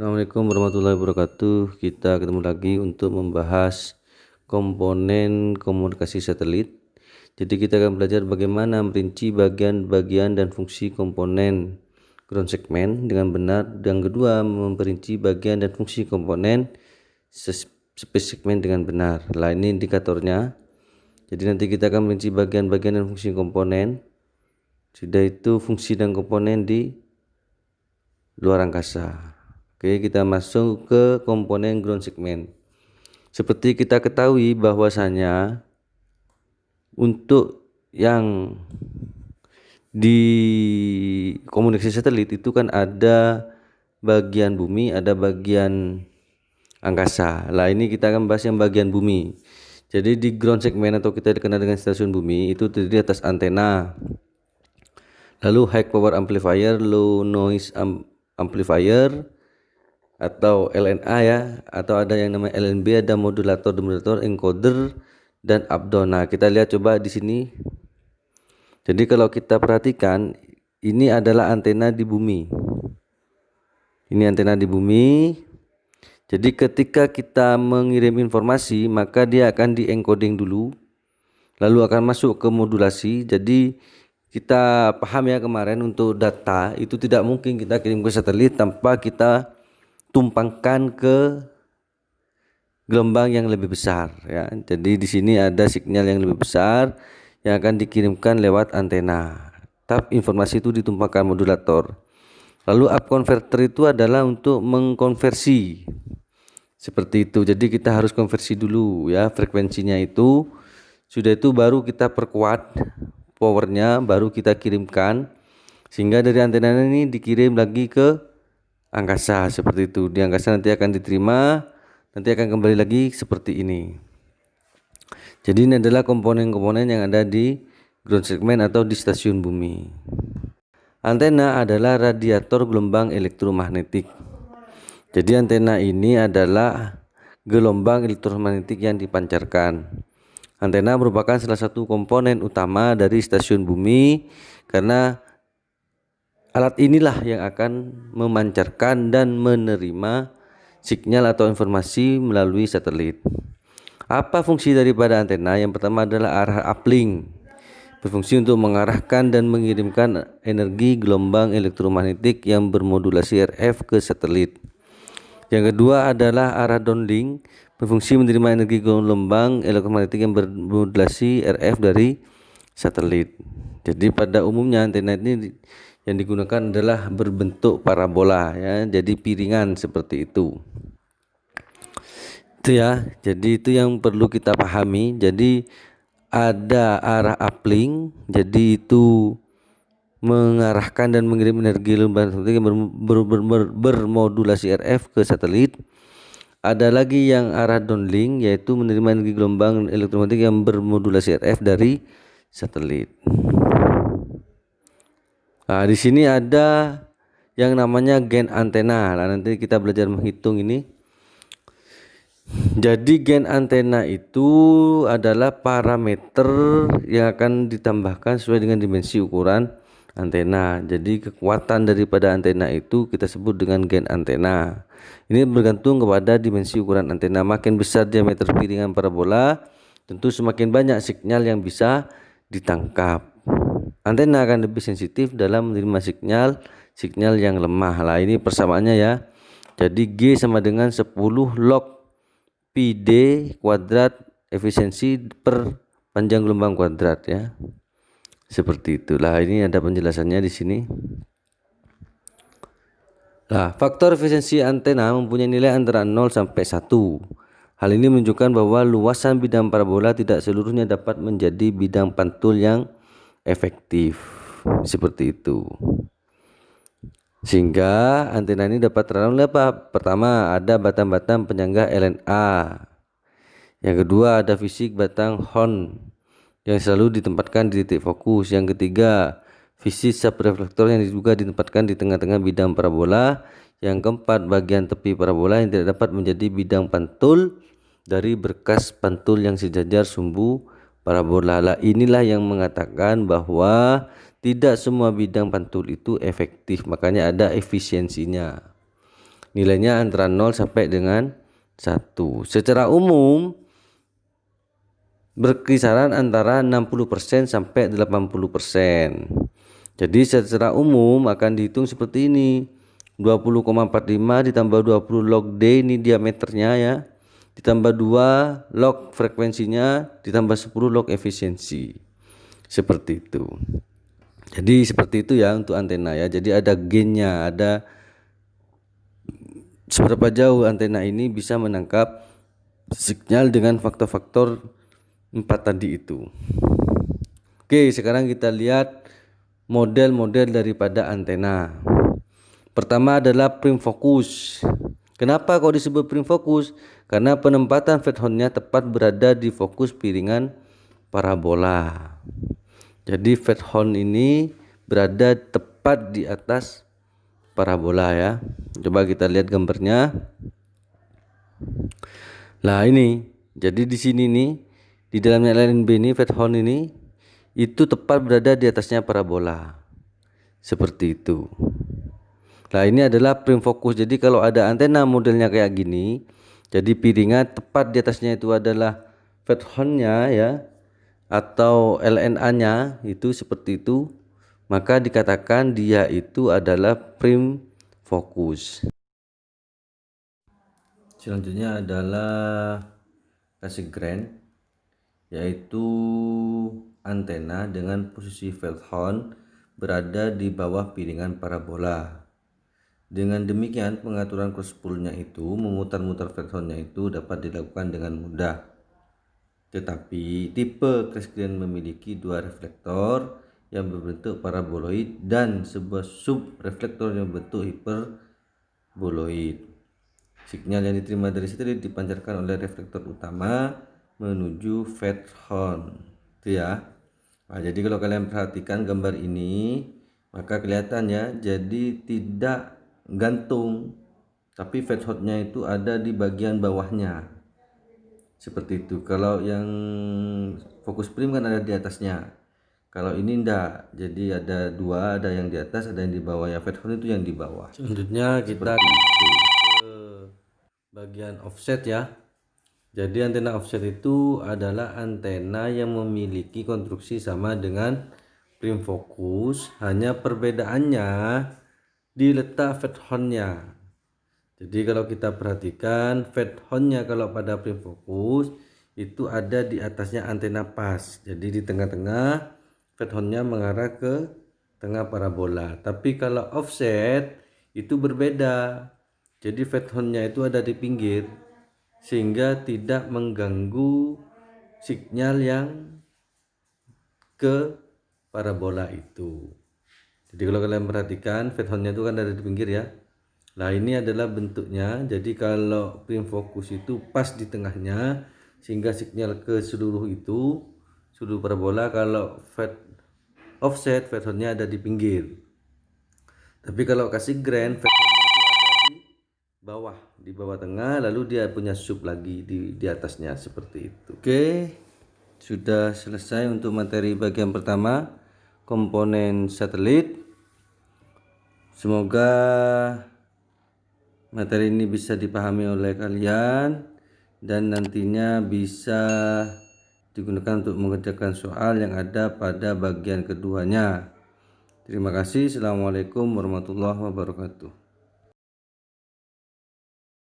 Assalamualaikum warahmatullahi wabarakatuh. Kita ketemu lagi untuk membahas komponen komunikasi satelit. Jadi kita akan belajar bagaimana merinci bagian-bagian dan fungsi komponen ground segment dengan benar. Yang kedua, memperinci bagian dan fungsi komponen space segment dengan benar. Nah, ini indikatornya. Jadi nanti kita akan merinci bagian-bagian dan fungsi komponen. Sudah itu fungsi dan komponen di luar angkasa. Oke, kita masuk ke komponen ground segment. Seperti kita ketahui bahwasanya untuk yang di komunikasi satelit itu kan ada bagian bumi, ada bagian angkasa. Lah ini kita akan bahas yang bagian bumi. Jadi di ground segment atau kita dikenal dengan stasiun bumi itu terdiri atas antena, lalu high power amplifier, low noise amplifier atau LNA ya, atau ada yang namanya LNB, ada modulator, encoder dan updown. Nah, kita lihat coba di sini. Jadi kalau kita perhatikan, ini adalah antena di bumi. Ini antena di bumi. Jadi ketika kita mengirim informasi, maka dia akan di-encoding dulu, lalu akan masuk ke modulasi. Jadi kita paham ya, kemarin untuk data itu tidak mungkin kita kirim ke satelit tanpa kita tumpangkan ke gelombang yang lebih besar ya. Jadi di sini ada sinyal yang lebih besar yang akan dikirimkan lewat antena. Tahap informasi itu ditumpangkan modulator. Lalu up converter itu adalah untuk mengkonversi. Seperti itu. Jadi kita harus konversi dulu ya frekuensinya itu. Sudah itu baru kita perkuat powernya, baru kita kirimkan sehingga dari antena ini dikirim lagi ke angkasa. Seperti itu. Di angkasa nanti akan diterima, nanti akan kembali lagi seperti ini. Jadi ini adalah komponen-komponen yang ada di ground segment atau di stasiun bumi. Antena adalah radiator gelombang elektromagnetik. Jadi antena ini adalah gelombang elektromagnetik yang dipancarkan. Antena merupakan salah satu komponen utama dari stasiun bumi karena alat inilah yang akan memancarkan dan menerima sinyal atau informasi melalui satelit. Apa fungsi daripada antena? Yang pertama adalah arah uplink. Berfungsi untuk mengarahkan dan mengirimkan energi gelombang elektromagnetik yang bermodulasi RF ke satelit. Yang kedua adalah arah downlink. Berfungsi menerima energi gelombang elektromagnetik yang bermodulasi RF dari satelit. Jadi pada umumnya antena ini yang digunakan adalah berbentuk parabola ya, jadi piringan seperti itu. Itu ya, jadi itu yang perlu kita pahami. Jadi ada arah uplink, jadi itu mengarahkan dan mengirim energi gelombang yang bermodulasi RF ke satelit. Ada lagi yang arah downlink, yaitu menerima energi gelombang elektromagnetik yang bermodulasi RF dari satelit. Nah, di sini ada yang namanya gain antena. Nah, nanti kita belajar menghitung ini. Jadi gain antena itu adalah parameter yang akan ditambahkan sesuai dengan dimensi ukuran antena. Jadi kekuatan daripada antena itu kita sebut dengan gain antena. Ini bergantung kepada dimensi ukuran antena. Makin besar diameter piringan parabola, tentu semakin banyak sinyal yang bisa ditangkap. Antena akan lebih sensitif dalam menerima sinyal yang lemah. Lah ini persamaannya ya. Jadi G sama dengan 10 log PD kuadrat efisiensi per panjang gelombang kuadrat ya. Seperti itulah, ini ada penjelasannya di sini. Nah, faktor efisiensi antena mempunyai nilai antara 0 sampai 1. Hal ini menunjukkan bahwa luasan bidang parabola tidak seluruhnya dapat menjadi bidang pantul yang efektif. Seperti itu. Sehingga antena ini dapat terancam oleh apa? Pertama, ada batang-batang penyangga LNA. Yang kedua, ada fisik batang horn yang selalu ditempatkan di titik fokus. Yang ketiga, fisik subreflektor yang juga ditempatkan di tengah-tengah bidang parabola. Yang keempat, bagian tepi parabola yang tidak dapat menjadi bidang pantul dari berkas pantul yang sejajar sumbu parabola. Lah inilah yang mengatakan bahwa tidak semua bidang pantul itu efektif, makanya ada efisiensinya. Nilainya antara 0 sampai dengan 1. Secara umum berkisaran antara 60% sampai 80%. Jadi secara umum akan dihitung seperti ini. 20,45 ditambah 20 log D, ini diameternya ya, ditambah 2 log frekuensinya, ditambah 10 log efisiensi. Seperti itu. Jadi seperti itu ya untuk antena ya. Jadi ada gainnya, ada seberapa jauh antena ini bisa menangkap sinyal dengan faktor-faktor 4 tadi itu. Oke, sekarang kita lihat model-model daripada antena. Pertama adalah prime focus. Kenapa kok disebut prime focus? Karena penempatan fed horn-nya tepat berada di fokus piringan parabola. Jadi fed horn ini berada tepat di atas parabola ya. Coba kita lihat gambarnya. Nah ini, jadi di sini nih, di dalamnya LNB ini, fed horn ini, itu tepat berada di atasnya parabola. Seperti itu. Nah ini adalah prime focus. Jadi kalau ada antena modelnya kayak gini, jadi piringan tepat di atasnya itu adalah fed horn-nya ya, atau LNA-nya itu seperti itu, maka dikatakan dia itu adalah prime focus. Selanjutnya adalah Cassegrain, yaitu antena dengan posisi fed horn berada di bawah piringan parabola. Dengan demikian pengaturan cross pull-nya itu, memutar-mutar fed horn-nya itu dapat dilakukan dengan mudah. Tetapi tipe Cassegrain memiliki dua reflektor yang berbentuk paraboloid dan sebuah sub reflektor yang berbentuk hiperboloid. Sinyal yang diterima dari satelit dipancarkan oleh reflektor utama menuju fed horn. Itu ya. Nah, jadi kalau kalian perhatikan gambar ini, maka kelihatan ya, jadi tidak gantung, tapi fed horn-nya itu ada di bagian bawahnya. Seperti itu. Kalau yang fokus prime kan ada di atasnya. Kalau ini enggak, jadi ada dua, ada yang di atas, ada yang di bawah. Ya, fed horn itu yang di bawah. Selanjutnya kita ke bagian offset ya. Jadi antena offset itu adalah antena yang memiliki konstruksi sama dengan prime focus, hanya perbedaannya di letak fed horn-nya. Jadi kalau kita perhatikan fed horn-nya kalau pada prime focus itu ada di atasnya antena pas. Jadi di tengah-tengah fed horn-nya mengarah ke tengah parabola. Tapi kalau offset itu berbeda. Jadi fed horn-nya itu ada di pinggir, sehingga tidak mengganggu sinyal yang ke parabola itu. Jadi kalau kalian perhatikan fed horn-nya itu kan ada di pinggir ya. Nah ini adalah bentuknya. Jadi kalau prime focus itu pas di tengahnya, sehingga sinyal ke seluruh itu, seluruh parabola. Kalau offset fed horn-nya ada di pinggir. Tapi kalau Cassegrain fed horn-nya itu ada di bawah tengah, lalu dia punya sub lagi di atasnya seperti itu. Oke, sudah selesai untuk materi bagian pertama, komponen satelit. Semoga materi ini bisa dipahami oleh kalian dan nantinya bisa digunakan untuk mengerjakan soal yang ada pada bagian keduanya. Terima kasih. Assalamualaikum warahmatullahi wabarakatuh.